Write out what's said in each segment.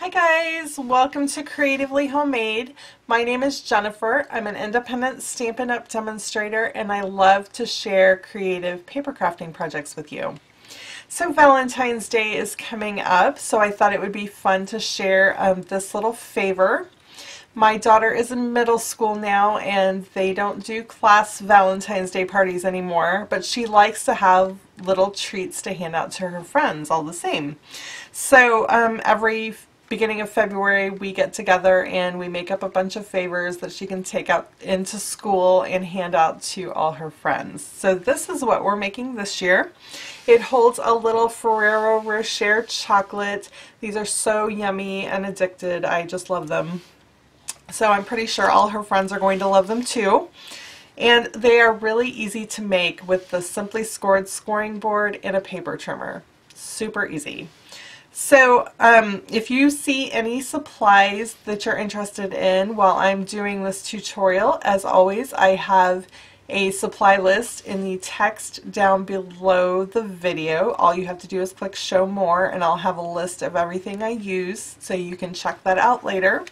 Hi guys, welcome to Creatively Homemade. My name is Jennifer. I'm an independent Stampin' Up! Demonstrator and I love to share creative paper crafting projects with you. So Valentine's Day is coming up, so I thought it would be fun to share this little favor. My daughter is in middle school now and they don't do class Valentine's Day parties anymore, but she likes to have little treats to hand out to her friends all the same. So every beginning of February we get together and we make up a bunch of favors that she can take out into school and hand out to all her friends. So this is what we're making this year. It holds a little Ferrero Rocher chocolate. These are so yummy and addicted. I just love them. So I'm pretty sure all her friends are going to love them too. And they are really easy to make with the Simply Scored scoring board and a paper trimmer. Super easy. So if you see any supplies that you're interested in while I'm doing this tutorial, as always, I have a supply list in the text down below the video. All you have to do is click show more and I'll have a list of everything I use so you can check that out later.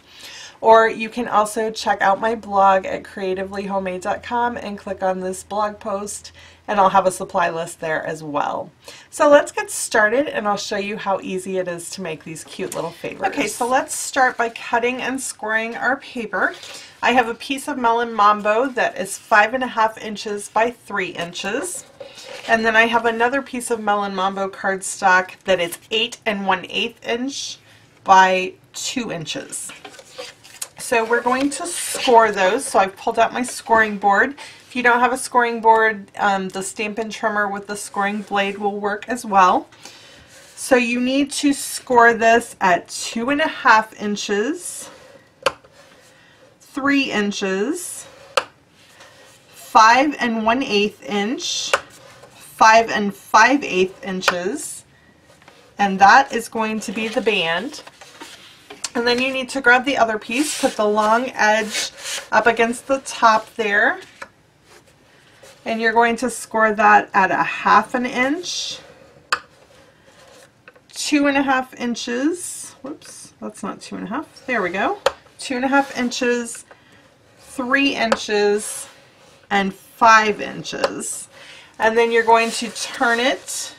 Or you can also check out my blog at creativelyhomemade.com and click on this blog post and I'll have a supply list there as well. So let's get started and I'll show you how easy it is to make these cute little favors. Okay, so let's start by cutting and scoring our paper. I have a piece of Melon Mambo that is 5.5 inches by 3 inches. And then I have another piece of Melon Mambo cardstock that is 8 1/8 inch by 2 inches. So we're going to score those. So I've pulled out my scoring board. If you don't have a scoring board, the Stampin' Trimmer with the scoring blade will work as well. So you need to score this at 2.5 inches, 3 inches, 5 1/8 inch, 5 5/8 inches, and that is going to be the band. And then you need to grab the other piece, put the long edge up against the top there, and you're going to score that at 1/2 inch, 2.5 inches, whoops, that's not 2.5, there we go, 2.5 inches, 3 inches, and 5 inches. And then you're going to turn it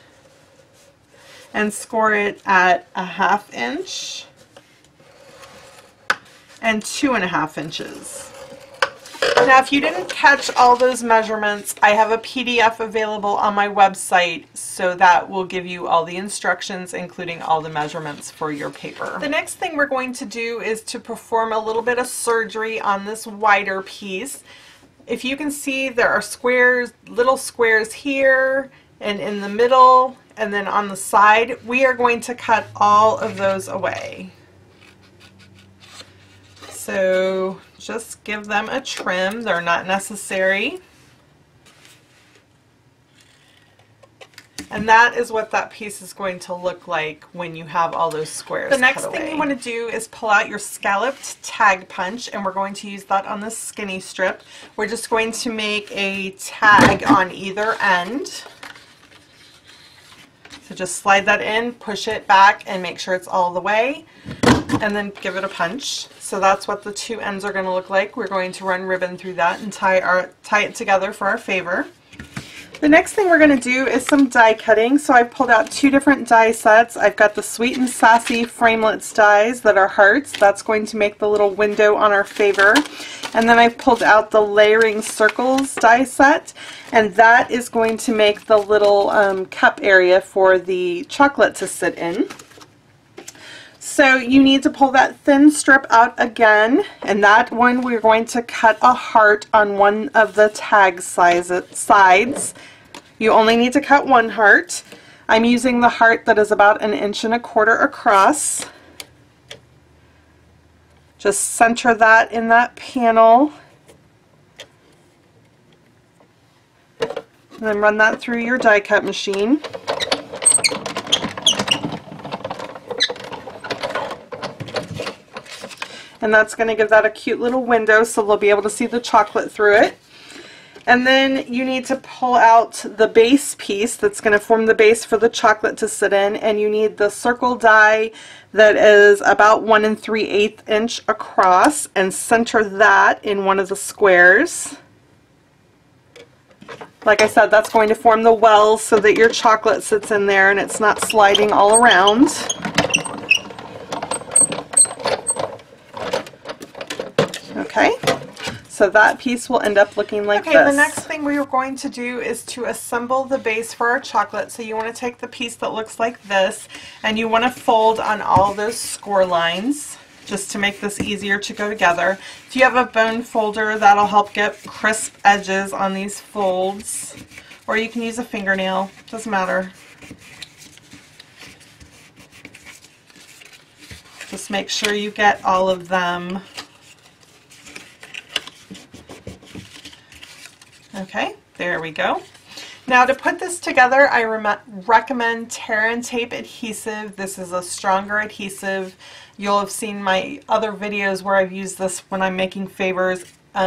and score it at 1/2 inch, and 2.5 inches. Now if you didn't catch all those measurements, I have a PDF available on my website, so that will give you all the instructions including all the measurements for your paper. The next thing we're going to do is to perform a little bit of surgery on this wider piece. If you can see, there are squares, little squares here and in the middle and then on the side. We are going to cut all of those away. So just give them a trim. They're not necessary. And that is what that piece is going to look like when you have all those squares cut away. The next thing you want to do is pull out your scalloped tag punch, and we're going to use that on this skinny strip. We're just going to make a tag on either end. So just slide that in, push it back, and make sure it's all the way, and then give it a punch. So that's what the two ends are going to look like. We're going to run ribbon through that and tie it together for our favor. The next thing we're going to do is some die cutting. So I've pulled out 2 different die sets. I've got the Sweet and Sassy Framelits dies that are hearts. That's going to make the little window on our favor. And then I've pulled out the Layering Circles die set, and that is going to make the little cup area for the chocolate to sit in. So you need to pull that thin strip out again, and that one we're going to cut a heart on one of the tag sides. You only need to cut one heart. I'm using the heart that is about 1 1/4 inches across. Just center that in that panel. And then run that through your die cut machine. And that's going to give that a cute little window so they'll be able to see the chocolate through it. And then you need to pull out the base piece that's going to form the base for the chocolate to sit in, and you need the circle die that is about 1 3/8 inch across, and center that in one of the squares. Like I said, that's going to form the wells so that your chocolate sits in there and it's not sliding all around. Okay. So that piece will end up looking like this. Okay, the next thing we are going to do is to assemble the base for our chocolate. So you want to take the piece that looks like this, and you want to fold on all those score lines just to make this easier to go together. If you have a bone folder, that'll help get crisp edges on these folds. Or you can use a fingernail, doesn't matter. Just make sure you get all of them. Okay, there we go. Now to put this together, I recommend tear and tape adhesive. This is a stronger adhesive. You'll have seen my other videos where I've used this when I'm making favors.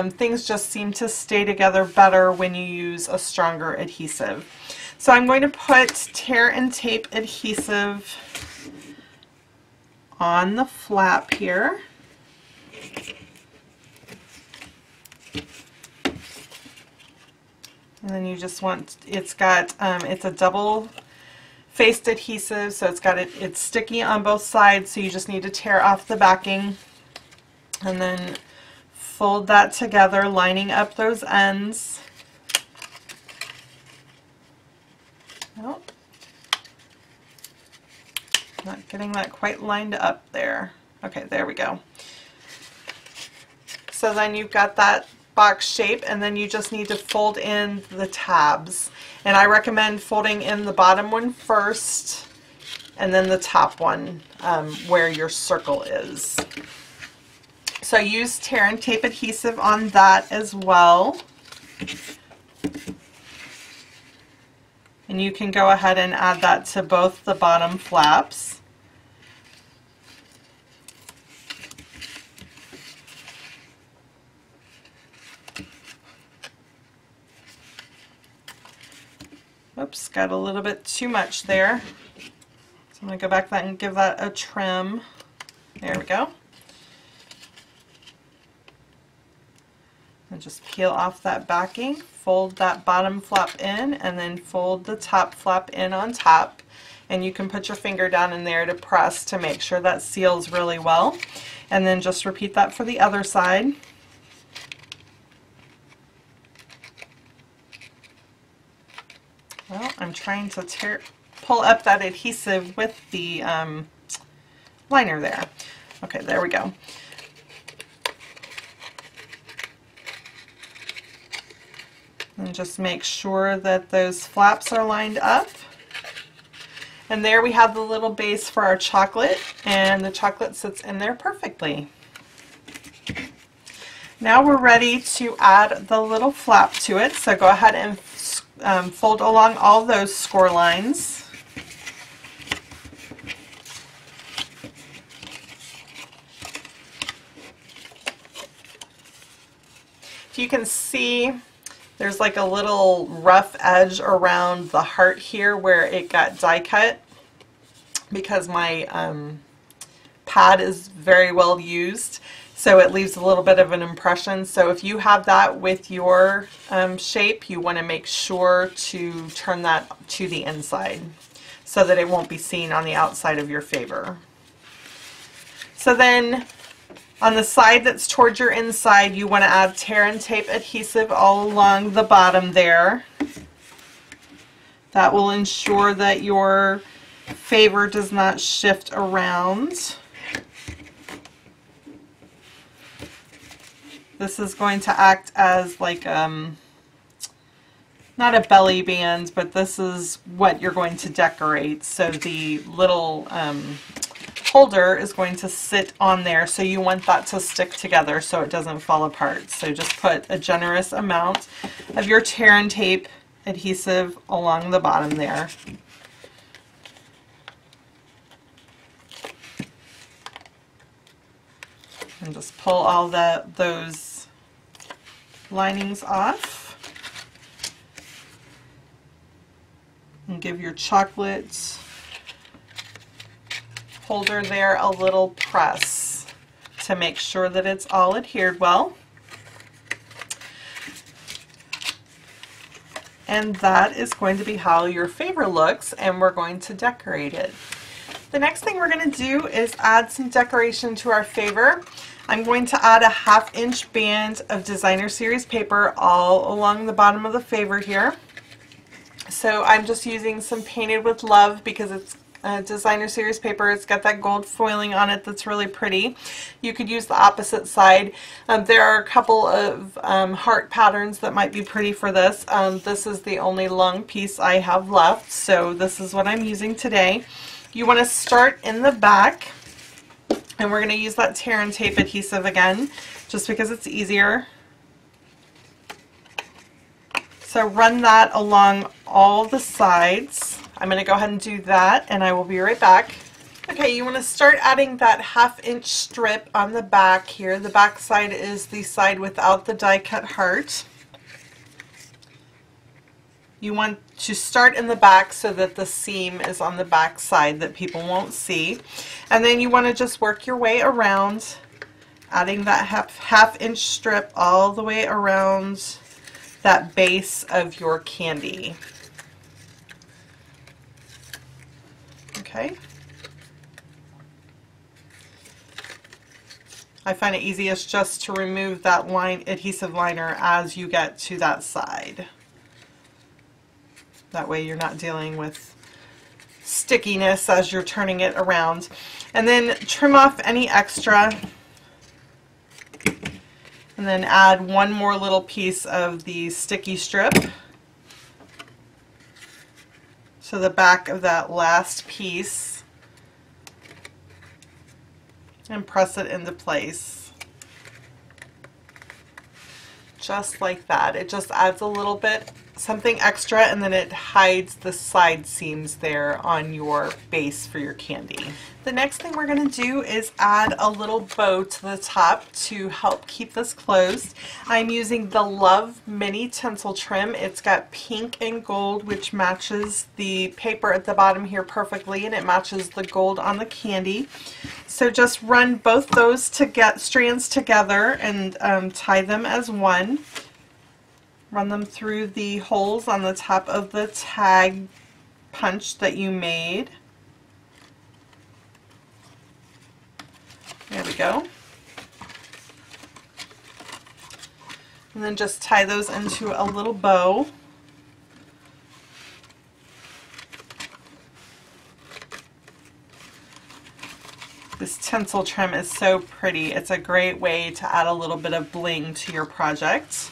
Things just seem to stay together better when you use a stronger adhesive. So I'm going to put tear and tape adhesive on the flap here. And then you just want, it's a double faced adhesive, so it's sticky on both sides, so you just need to tear off the backing and then fold that together, lining up those ends. Oh, not getting that quite lined up there. Okay, there we go. So then you've got that box shape, and then you just need to fold in the tabs. And I recommend folding in the bottom one first and then the top one where your circle is. So use tear and tape adhesive on that as well. And you can go ahead and add that to both the bottom flaps. Oops, got a little bit too much there. So I'm going to go back and give that a trim. There we go. And just peel off that backing, fold that bottom flap in, and then fold the top flap in on top. And you can put your finger down in there to press to make sure that seals really well. And then just repeat that for the other side. Well, I'm trying to pull up that adhesive with the liner there. Okay, there we go. And just make sure that those flaps are lined up. And there we have the little base for our chocolate, and the chocolate sits in there perfectly. Now we're ready to add the little flap to it, so go ahead and fold along all those score lines. If you can see, there's like a little rough edge around the heart here where it got die cut because my pad is very well used. So it leaves a little bit of an impression. So if you have that with your shape, you want to make sure to turn that to the inside so that it won't be seen on the outside of your favor. So then on the side that's towards your inside, you want to add tear and tape adhesive all along the bottom there. That will ensure that your favor does not shift around. This is going to act as like, not a belly band, but this is what you're going to decorate. So the little holder is going to sit on there, so you want that to stick together so it doesn't fall apart. So just put a generous amount of your tear and tape adhesive along the bottom there. And just pull all those linings off. and give your chocolate holder there a little press to make sure that it's all adhered well. And that is going to be how your favor looks, and we're going to decorate it. The next thing we're going to do is add some decoration to our favor. I'm going to add a 1/2 inch band of designer series paper all along the bottom of the favor here. So I'm just using some Painted with Love because it's designer series paper. It's got that gold foiling on it that's really pretty. You could use the opposite side. There are a couple of heart patterns that might be pretty for this. This is the only long piece I have left, so this is what I'm using today. You want to start in the back, and we're going to use that tear and tape adhesive again just because it's easier. So run that along all the sides. I'm going to go ahead and do that, and I will be right back. Okay, you want to start adding that 1/2 inch strip on the back here. The back side is the side without the die cut heart. You want to start in the back so that the seam is on the back side that people won't see. And then you want to just work your way around, adding that half inch strip all the way around that base of your candy. Okay. I find it easiest just to remove that adhesive liner as you get to that side. That way you're not dealing with stickiness as you're turning it around. And then trim off any extra, and then add one more little piece of the sticky strip to the back of that last piece and press it into place. Just like that. It just adds a little bit something extra, and then it hides the side seams there on your base for your candy. The next thing we're going to do is add a little bow to the top to help keep this closed. I'm using the Love Mini Tinsel Trim. It's got pink and gold, which matches the paper at the bottom here perfectly, and it matches the gold on the candy. So just run both those strands together and tie them as one. Run them through the holes on the top of the tag punch that you made. There we go. And then just tie those into a little bow. This tinsel trim is so pretty. It's a great way to add a little bit of bling to your project.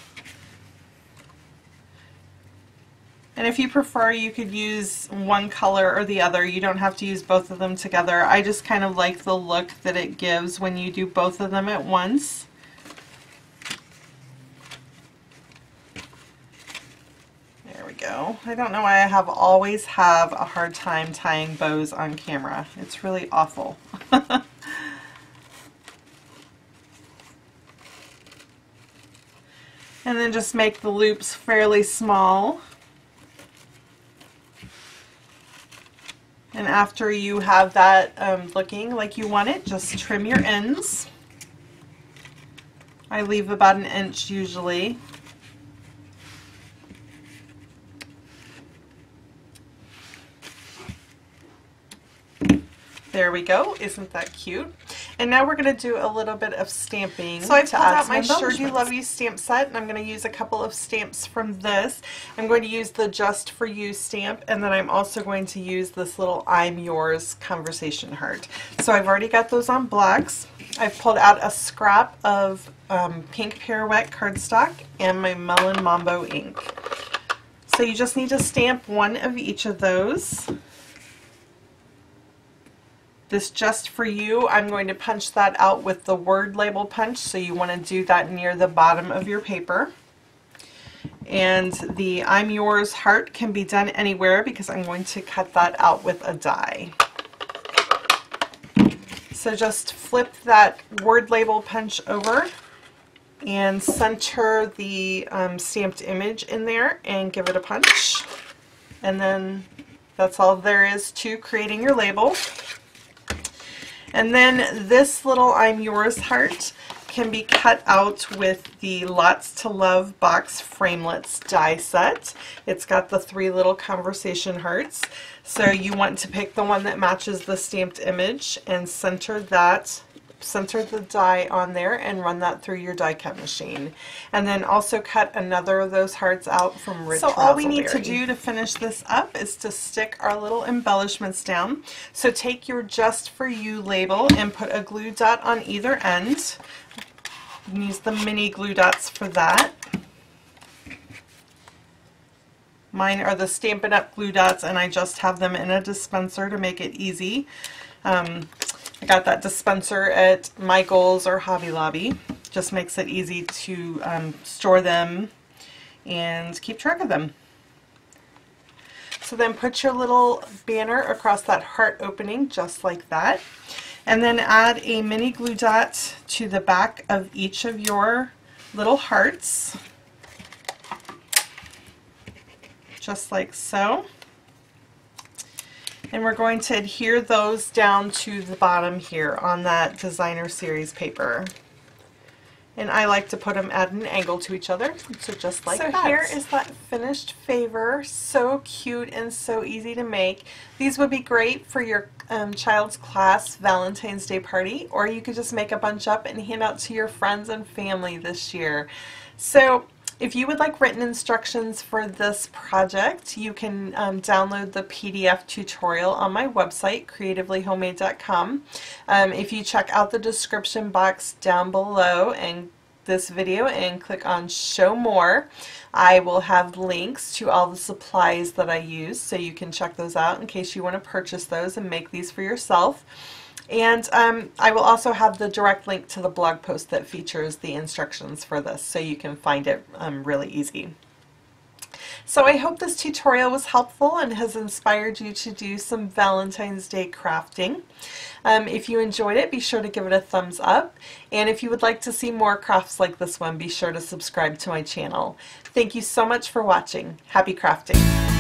And if you prefer, you could use one color or the other. You don't have to use both of them together. I just kind of like the look that it gives when you do both of them at once. There we go. I don't know why I always have a hard time tying bows on camera. It's really awful. And then just make the loops fairly small. And after you have that looking like you want it, just trim your ends. I leave about 1 inch usually. There we go. Isn't that cute? And now we're going to do a little bit of stamping. So I pulled out my Sure Do Love You stamp set, and I'm going to use a couple of stamps from this. I'm going to use the Just For You stamp, and then I'm also going to use this little I'm Yours conversation heart. So I've already got those on blocks. I've pulled out a scrap of pink Pirouette cardstock and my Melon Mambo ink. So you just need to stamp one of each of those. This Just For You, I'm going to punch that out with the word label punch, so you want to do that near the bottom of your paper. And the I'm Yours heart can be done anywhere because I'm going to cut that out with a die. So just flip that word label punch over and center the stamped image in there and give it a punch. And then That's all there is to creating your label. And then this little I'm Yours heart can be cut out with the Lots to Love box framelits die set. It's got the 3 little conversation hearts. So you want to pick the one that matches the stamped image and center the die on there and run that through your die cut machine. And then also cut another of those hearts out from Rich Razzleberry. So all we need to do to finish this up is to stick our little embellishments down. So take your Just For You label and put a glue dot on either end. You can use the mini glue dots for that. Mine are the Stampin' Up! Glue dots, and I just have them in a dispenser to make it easy. I got that dispenser at Michael's or Hobby Lobby. Just makes it easy to store them and keep track of them. So then put your little banner across that heart opening just like that. And then add a mini glue dot to the back of each of your little hearts. Just like so. And we're going to adhere those down to the bottom here on that designer series paper. And I like to put them at an angle to each other, so just like that. So here is that finished favor. So cute and so easy to make. These would be great for your child's class Valentine's Day party, or you could just make a bunch up and hand out to your friends and family this year. So if you would like written instructions for this project, you can download the PDF tutorial on my website, creativelyhomemade.com. If you check out the description box down below and this video and click on Show More, I will have links to all the supplies that I use, so you can check those out in case you want to purchase those and make these for yourself. And I will also have the direct link to the blog post that features the instructions for this, so you can find it really easy. So I hope this tutorial was helpful and has inspired you to do some Valentine's Day crafting. If you enjoyed it, be sure to give it a thumbs up. And if you would like to see more crafts like this one, be sure to subscribe to my channel. Thank you so much for watching. Happy crafting!